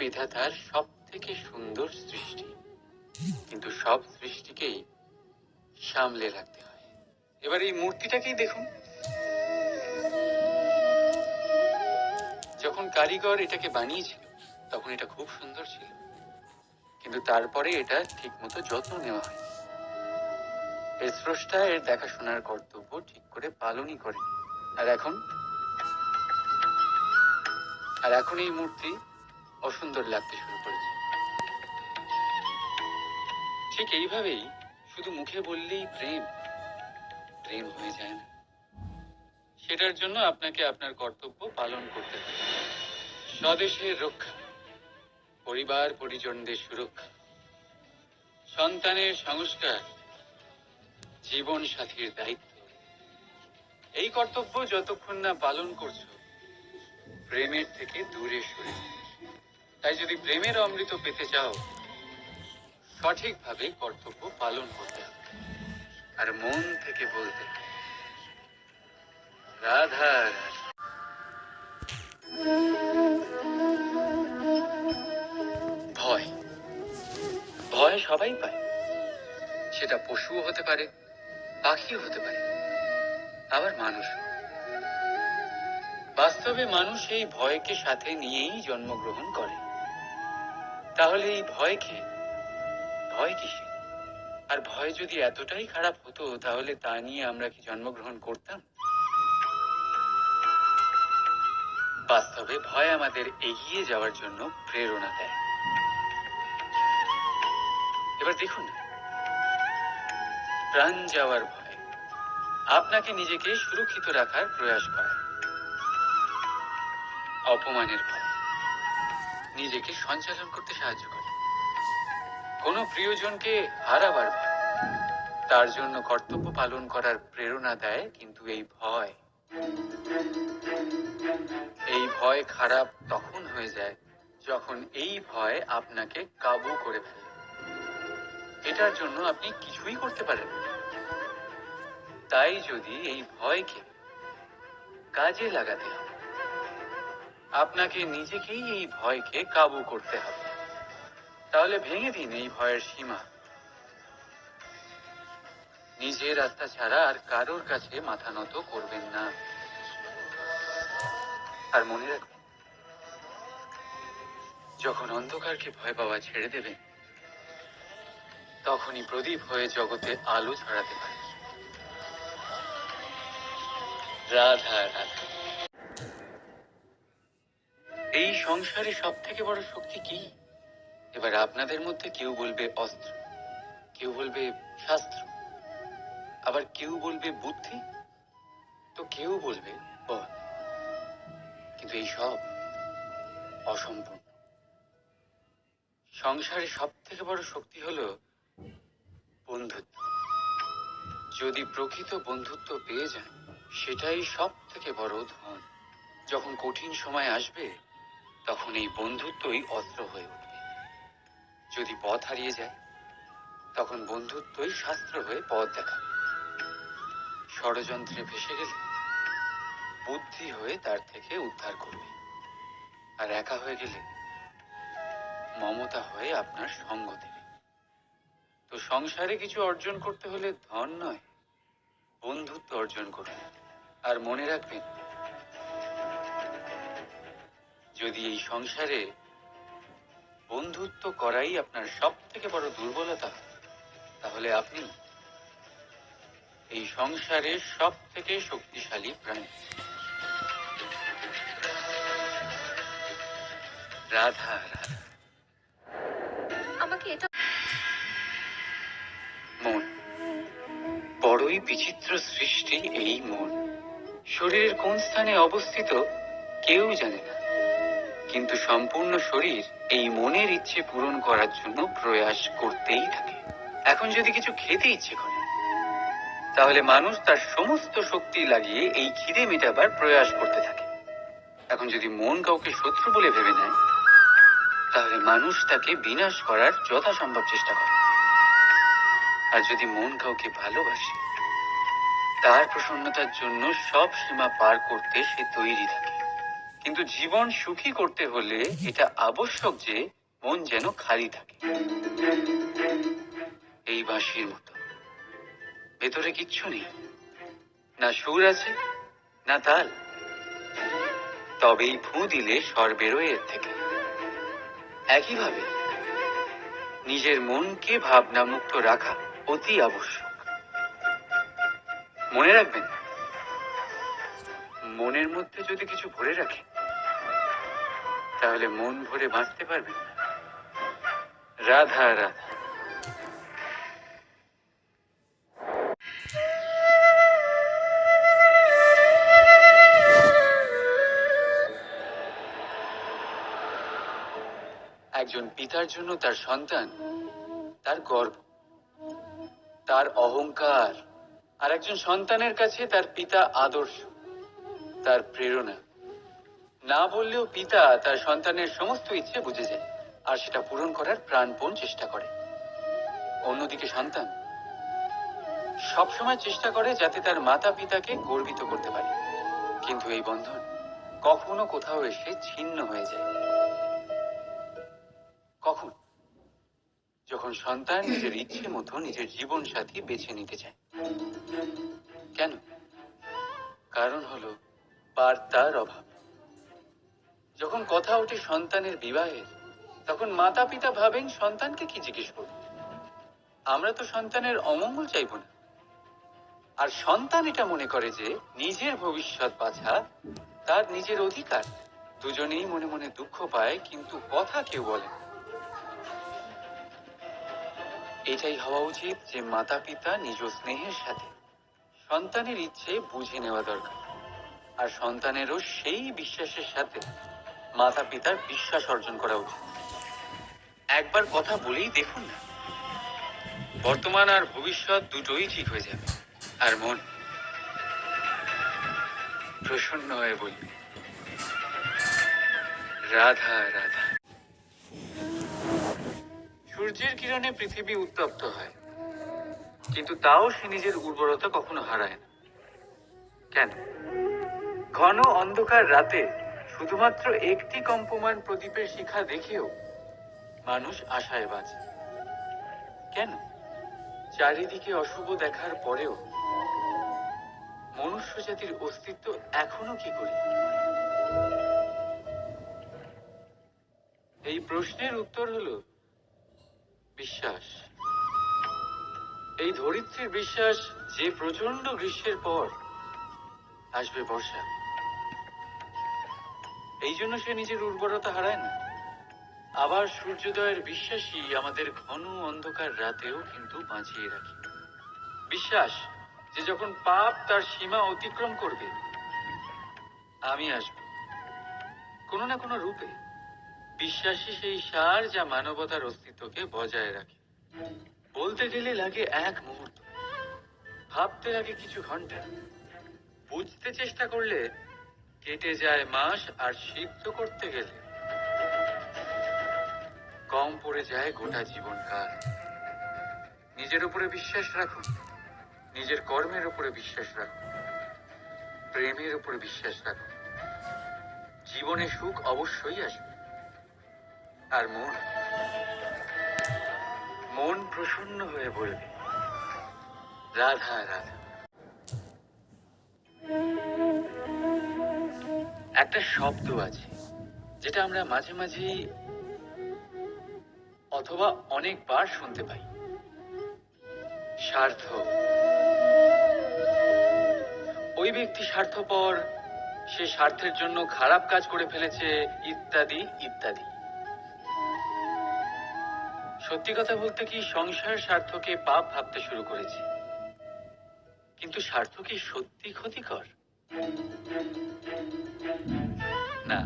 বিধাতার সব থেকে সুন্দর সৃষ্টি, কিন্তু সব সৃষ্টিকেই সামলে রাখতে হয়। এবার এই মূর্তিটাকেই দেখুন। যখন কারিগর এটাকে বানিয়েছিল তখন এটা খুব সুন্দর ছিল, কিন্তু তারপরে এটা ঠিক মতো যত্ন নেওয়া হয়। এর স্রষ্টা এর দেখাশোনার কর্তব্য ঠিক করে পালনই করে। আর এখন এই মূর্তি অসুন্দর লাগতে শুরু করেছে। ঠিক এইভাবেই শুধু মুখে বললেই প্রেম হয়ে যায় না। সেটার জন্য আপনাকে আপনার কর্তব্য পালন করতে হবে। স্বদেশের রক্ষা, পরিবার পরিজনদের সুরক্ষা, সন্তানের সংস্কার, জীবন সাথীর দায়িত্ব, এই কর্তব্য যতক্ষণ না পালন করছো প্রেমের থেকে দূরে সরে যাও। তাই যদি প্রেমের অমৃত পেতে চাও সঠিকভাবে কর্তব্য পালন করতে হবে, আর মন থেকে বলতে হবে রাধা রাধা। ভয় ভয় সবাই পায়, সেটা পশুও হতে পারে, পাখিও হতে পারে, আবার মানুষ। বাস্তবে মানুষ এই ভয়কে সাথে নিয়েই জন্মগ্রহণ করে। তাহলে এই ভয় কিসে? আর ভয় যদি এতটাই খারাপ হতো তাহলে তা নিয়ে আমরা কি জন্মগ্রহণ করতাম? বাস্তবে ভয় আমাদের এগিয়ে যাওয়ার জন্য প্রেরণা দেয়। এবার দেখুন, প্রাণ যাওয়ার ভয় আপনাকে নিজেকে সুরক্ষিত রাখার প্রয়াস করে। অপমানের ভয় নিজেকে সঞ্চালন করতে সাহায্য করে। কোনো প্রিয়জনকে হারাবার ভয় তার জন্য কর্তব্য পালন করার প্রেরণা দেয়। কিন্তু এই ভয় খারাপ তখন হয়ে যায় যখন এই ভয় আপনাকে কাবু করে ফেলে। এটার জন্য আপনি কিছুই করতে পারেন না। তাই যদি এই ভয়কে কাজে লাগাতে হবে, আপনাকে নিজেকেই এই ভয়কে কাবু করতে হবে। তাহলে ভেঙে দিন এই ভয়ের সীমা। নিজের আত্মা ছাড়া আর কারোর কাছে মাথা নত করবেন না। আর মনে রাখবেন, যখন অন্ধকারকে ভয় পাওয়া ছেড়ে দেবেন তখনই প্রদীপ হয়ে জগতে আলো ছড়াতে পারে। রাধা রাধা। এই সংসারে সব থেকে বড় শক্তি কি? এবার আপনাদের মধ্যে কেউ বলবে অস্ত্র, কেউ বলবে শাস্ত্র, আবার কেউ বলবে বুদ্ধি, তো কেউ বলবে বল। কিন্তু এই সব অসম্পূর্ণ। সংসারে সব থেকে বড় শক্তি হলো বন্ধুত্ব। যদি প্রকৃত বন্ধুত্ব পেয়ে যান সেটাই সব থেকে বড় ধন। যখন কঠিন সময় আসবে তখন এই বন্ধুত্বই অস্ত্র হয়ে উঠবে। যদি পথ হারিয়ে যায় তখন বন্ধুত্বই শাস্ত্র হয়ে পথ দেখাবে। ষড়যন্ত্রে ভেসে গেলে বুদ্ধি হয়ে তার থেকে উদ্ধার করবে। আর একা হয়ে গেলে মমতা হয়ে আপনার সঙ্গ দেবে। তো সংসারে কিছু অর্জন করতে হলে ধন নয়, বন্ধুত্ব অর্জন করুন। আর মনে রাখবেন, যদি এই সংসারে বন্ধুত্ব করাই আপনার সব থেকে বড় দুর্বলতা, তাহলে আপনি এই সংসারের সব থেকে শক্তিশালী প্রাণী। রাধা রাধা। আমাকে এটা মন বড়ই বিচিত্র সৃষ্টি। এই মন শরীরের কোন স্থানে অবস্থিত কেউ জানে না, কিন্তু সম্পূর্ণ শরীর এই মনের ইচ্ছে পূরণ করার জন্য প্রয়াস করতেই থাকে। এখন যদি কিছু খেতে ইচ্ছে করে তাহলে মানুষ তার সমস্ত শক্তি লাগিয়ে এই খিদে মেটাবার প্রয়াস করতে থাকে। এখন যদি মন কাউকে শত্রু বলে ভেবে নেয় তাহলে মানুষ তাকে বিনাশ করার যথাসম্ভব চেষ্টা করে। আর যদি মন কাউকে ভালোবাসে তার প্রসন্নতার জন্য সব সীমা পার করতে সে তৈরি থাকে। কিন্তু জীবন সুখী করতে হলে এটা আবশ্যক যে মন যেন খালি থাকে, এই বাঁশির মতো। ভেতরে কিচ্ছু নেই, না সুর আছে না তাল, তবেই ফু দিলে স্বর বেরোয় এর থেকে। একইভাবে নিজের মনকে ভাবনা মুক্ত রাখা অতি আবশ্যক। মনে রাখবেন, মনের মধ্যে যদি কিছু ভরে রাখে তাহলে মন ভরে বাঁচতে পারবেন না। রাধা রাধা। একজন পিতার জন্য তার সন্তান তার গর্ব, তার অহংকার, আর একজন সন্তানের কাছে তার পিতা আদর্শ, তার প্রেরণা। না বললেও পিতা তার সন্তানের সমস্ত ইচ্ছে বুঝে যায় আর সেটা পূরণ করার প্রাণপণ চেষ্টা করে। অন্যদিকে সন্তান সবসময় চেষ্টা করে যাতে তার মাতা পিতাকে গর্বিত করতে পারে, কিন্তু এই বন্ধন কখনো কোথাও এসে ছিন্ন হয়ে যায়। কখন? যখন সন্তান নিজের ইচ্ছে মতো নিজের জীবন সাথী বেছে নিতে চায়। কেন? কারণ হলো বার্তার অভাব। যখন কথা ওঠে সন্তানের বিবাহের, তখন মাতা পিতা ভাবেন সন্তানকে কি জিজ্ঞেস করব, আমরা তো সন্তানের অমঙ্গল চাইব না। আর সন্তান এটা মনে করে যে নিজের ভবিষ্যৎ বাছা তার নিজের অধিকার। দুজনেই মনে মনে দুঃখ পায়, কিন্তু কথা কেউ বলে না। এটাই হওয়া উচিত যে মাতা পিতা নিজ স্নেহের সাথে সন্তানের ইচ্ছে বুঝে নেওয়া দরকার, আর সন্তানেরও সেই বিশ্বাসের সাথে মাতা পিতার বিশ্বাস অর্জন করা উচিত। একবার কথা বলেই দেখুন না, বর্তমান আর ভবিষ্যৎ দুটোই ঠিক হয়ে যাবে। আর মন প্রসন্ন হয়ে বলবে রাধা রাধা। সূর্যের কিরণে পৃথিবী উত্তপ্ত হয়, কিন্তু তাও সে নিজের উর্বরতা কখনো হারায় না। কেন? ঘন অন্ধকার রাতে শুধুমাত্র একটি কম্পমান প্রদীপের শিখা দেখেও মানুষ আশায় বাঁচে। কেন? চারিদিকে অশুভ দেখার পরেও মনুষ্য জাতির অস্তিত্ব এখনো কি করি? এই প্রশ্নের উত্তর হলো বিশ্বাস। এই ধরিত্রীর বিশ্বাস যে প্রচন্ড গ্রীষ্মের পর আসবে বর্ষা, এই জন্য সে নিজের উর্বরতা হারায় না। আবার সূর্যোদয়ের বিশ্বাসই আমাদের ঘন অন্ধকার রাতেও কিন্তু বাঁচিয়ে রাখে। বিশ্বাস যে যখন পাপ তার সীমা অতিক্রম করবে, আমি আসব কোনো না কোনো রূপে। বিশ্বাসী সেই সার যা মানবতার অস্তিত্বকে বজায় রাখে। বলতে গেলে লাগে এক মুহূর্ত, ভাবতে লাগে কিছু ঘন্টা, বুঝতে চেষ্টা করলে কেটে যায় মাস, আর সিদ্ধ করতে গেলে কম পড়ে যায় গোটা জীবনকাল। নিজের উপরে বিশ্বাস রাখুন, নিজের কর্মের উপরে বিশ্বাস রাখুন, প্রেমের উপরে বিশ্বাস রাখুন। জীবনে সুখ অবশ্যই আসবে। আর মন প্রসন্ন হয়ে বলবে রাধা রাধা। একটা শব্দ আছে যেটা আমরা মাঝে মাঝে অথবা অনেকবার শুনতে পাই, স্বার্থ। ওই ব্যক্তি স্বার্থপর, সে স্বার্থের জন্য খারাপ কাজ করে ফেলেছে, ইত্যাদি ইত্যাদি। সত্যি কথা বলতে কি, সংসার স্বার্থকে পাপ ভাবতে শুরু করেছে। কিন্তু স্বার্থ কি সত্যি ক্ষতিকর? না।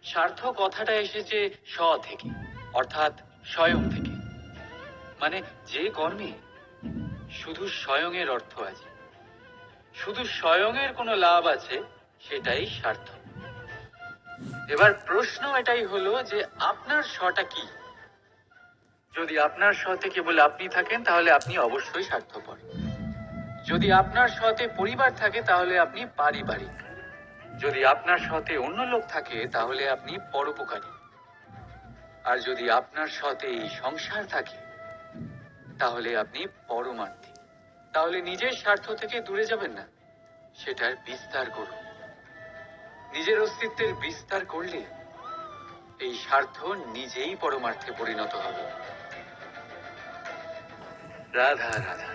স্বার্থ কথাটা এসেছে স্ব থেকে, অর্থাৎ স্বয়ং থেকে। মানে যে কর্মে শুধু স্বয়ংয়ের অর্থ আছে, শুধু স্বয়ংয়ের কোনো লাভ আছে, সেটাই স্বার্থ। এবার প্রশ্ন এটাই হলো যে আপনার স্বটা কি? যদি আপনার স্বতে কেবল আপনি থাকেন তাহলে আপনি অবশ্যই স্বার্থপর। যদি আপনার স্বতে পরিবার থাকে তাহলে আপনি পারিবারিক। যদি আপনার সাথে অন্য লোক থাকে তাহলে আপনি পরোপকারী, আর যদি আপনার সাথে এই সংসার থাকে তাহলে আপনি পরমার্থী। তাহলে নিজের স্বার্থ থেকে দূরে যাবেন না, সেটার বিস্তার করুন। নিজের অস্তিত্বের বিস্তার করলে এই স্বার্থ নিজেই পরমার্থে পরিণত হবে। রাধা রাধা।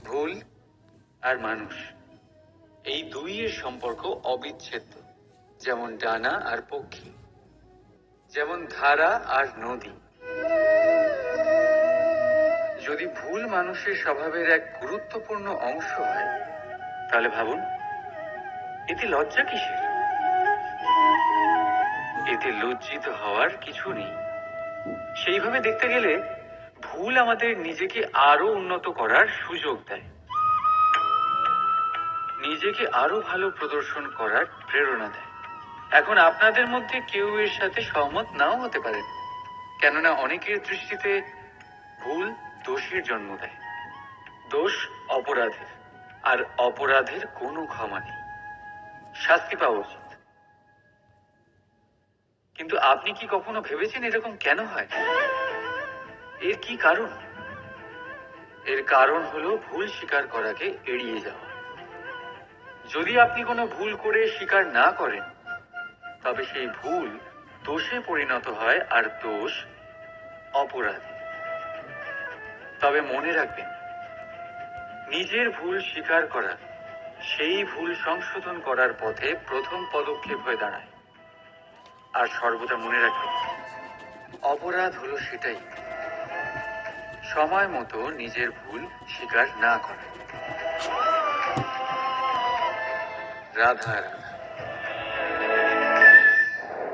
ভুল আর মানুষ, এই দুইয়ের সম্পর্ক অবিচ্ছেদ্য। যেমন ডানা আর পক্ষী, যেমন ধারা আর নদী। যদি ভুল মানুষের স্বভাবের এক গুরুত্বপূর্ণ অংশ হয়, তাহলে ভাবুন, এতে লজ্জা কিসের? এতে লজ্জিত হওয়ার কিছু নেই। সেইভাবে দেখতে গেলে ভুল আমাদের নিজেকে আরো উন্নত করার সুযোগ দেয়, নিজেকে আরো ভালো প্রদর্শন করার প্রেরণা দেয়। এখন আপনাদের মধ্যে কেউ এর সাথে সহমত নাও হতে পারেন, কেননা অনেকের দৃষ্টিতে ভুল দোষের জন্ম দেয়, দোষ অপরাধের, আর অপরাধের কোনো ক্ষমা নেই, শাস্তি পাওয়া উচিত। কিন্তু আপনি কি কখনো ভেবেছেন এরকম কেন হয়? এর কি কারণ? এর কারণ হলো ভুল স্বীকার করাকে এড়িয়ে যাওয়া। যদি আপনি কোনো ভুল করে স্বীকার না করেন, তবে সেই ভুল দোষে পরিণত হয়, আর দোষ অপরাধ। তবে মনে রাখবেন, নিজের ভুল স্বীকার করা সেই ভুল সংশোধন করার পথে প্রথম পদক্ষেপ হয়ে দাঁড়ায়। আর সর্বদা মনে রাখবেন, অপরাধ হলো সেটাই সময় মতো নিজের ভুল স্বীকার না করা। রাধা রাধা।